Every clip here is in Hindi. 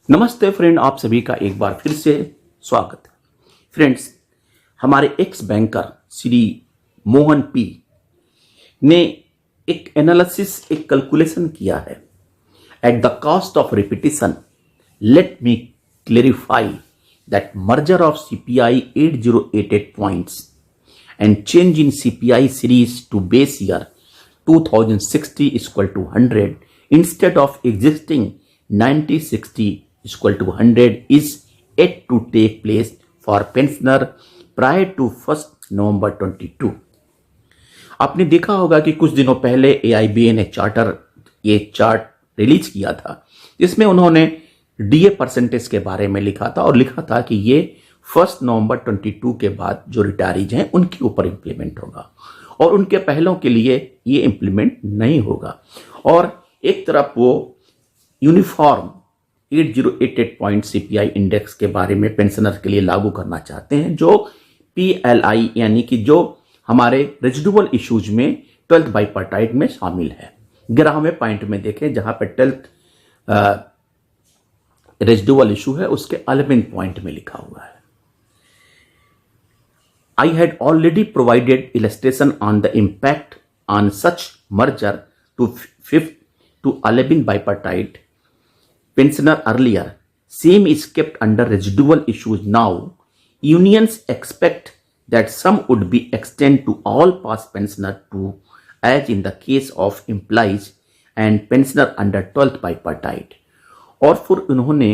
नमस्ते फ्रेंड, आप सभी का एक बार फिर से स्वागत है। फ्रेंड्स, हमारे ex banker Shri Mohan P ने एक एनालिसिस, एक कैलकुलेशन किया है। At the cost of repetition, let me clarify that merger of CPI 8088 points and change in CPI series to base year 2060 equal to 100 instead of existing 9060 equal to 100 is yet to take place for pensioner prior to 1st November 22। आपने देखा होगा कि कुछ दिनों पहले AIBA ने ये चार्ट रिलीज किया था, जिसमें उन्होंने डीए परसेंटेज के बारे में लिखा था और लिखा था कि ये 1 नवंबर 22 के बाद जो रिटायरीज हैं उनके ऊपर इंप्लीमेंट होगा और उनके पहलों के लिए ये इंप्लीमेंट नहीं होगा। और एक तरफ वो यूनिफॉर्म 8088 पॉइंट सीपीआई इंडेक्स के बारे में पेंशनर के लिए लागू करना चाहते हैं, जो पीएलआई यानी कि जो हमारे रेजिडुअल इश्यूज में 12th बाइपार्टाइट में शामिल है। 11वें पॉइंट में देखें जहां पर 12th रेजिडुअल इशू है, उसके 11th पॉइंट में लिखा हुआ है, I had already provided illustration on the impact on such merger to 5th to 11th bipartite pensioner earlier. Same is kept under residual issues now. Unions expect that some would be extended to all past pensioners to, as in the case of employees and pensioner under 12th bipartite. और फिर उन्होंने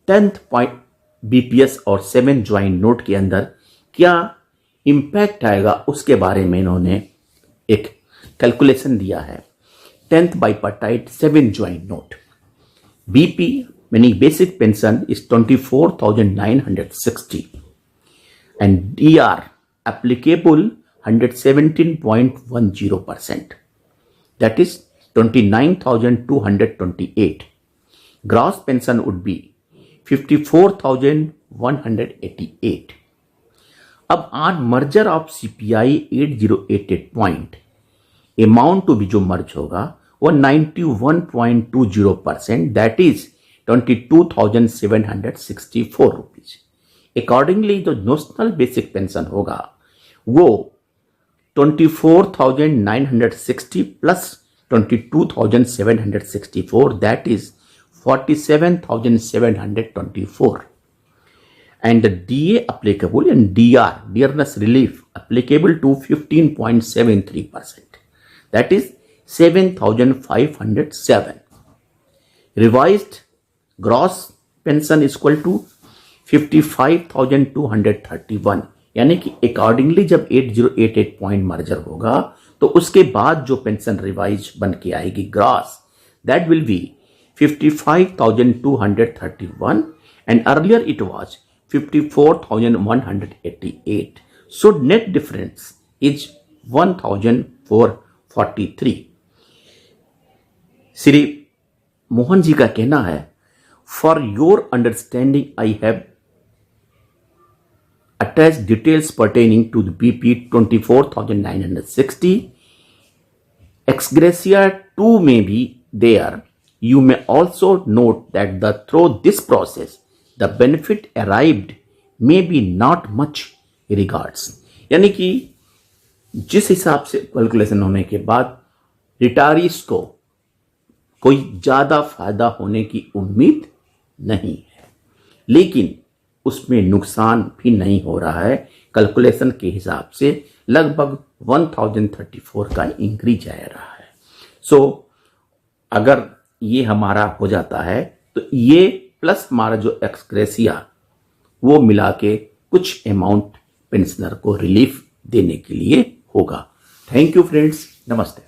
10th पॉइंट बीपीएस और 7 ज्वाइंट नोट के अंदर क्या इम्पैक्ट आएगा उसके बारे में इन्होंने एक कैलकुलेशन दिया है। 10th bipartite 7 joint note. BP meaning basic pension is 24,960 and DR applicable 117.10%. That is 29,228. Gross pension would be 54,188. अब on merger of CPI 8088 point, amount to भी जो मर्ज होगा वो 91.20%, दैट इज 22,764 रुपीज। अकॉर्डिंगली जो नोशनल बेसिक पेंशन होगा वो 24,960 plus 22,764, that is 47,724। and the DA applicable and DR, dearness relief, applicable to 15.73%. That is 7,507. Revised gross pension is equal to 55,231, यानी कि अकॉर्डिंगली जब 8088 पॉइंट मर्जर होगा तो उसके बाद जो पेंशन रिवाइज बन के आएगी gross, that will be 55,231 and earlier it was 54,188. So net difference is 1,443. Shri Mohan ji का कहना है, for your understanding I have attached details pertaining to the BP 24,960. Ex gratia 2 may be there. You may also note that through this process the benefit arrived may be not much regards. यानी कि जिस हिसाब से कैलकुलेशन होने के बाद रिटायरीज को कोई ज्यादा फायदा होने की उम्मीद नहीं है, लेकिन उसमें नुकसान भी नहीं हो रहा है। कैलकुलेशन के हिसाब से लगभग 1034 का इंक्रीज आ रहा है। सो अगर ये हमारा हो जाता है तो ये प्लस हमारा जो एक्स ग्रेसिया वो मिला के कुछ अमाउंट पेंशनर को रिलीफ देने के लिए होगा। थैंक यू फ्रेंड्स, नमस्ते।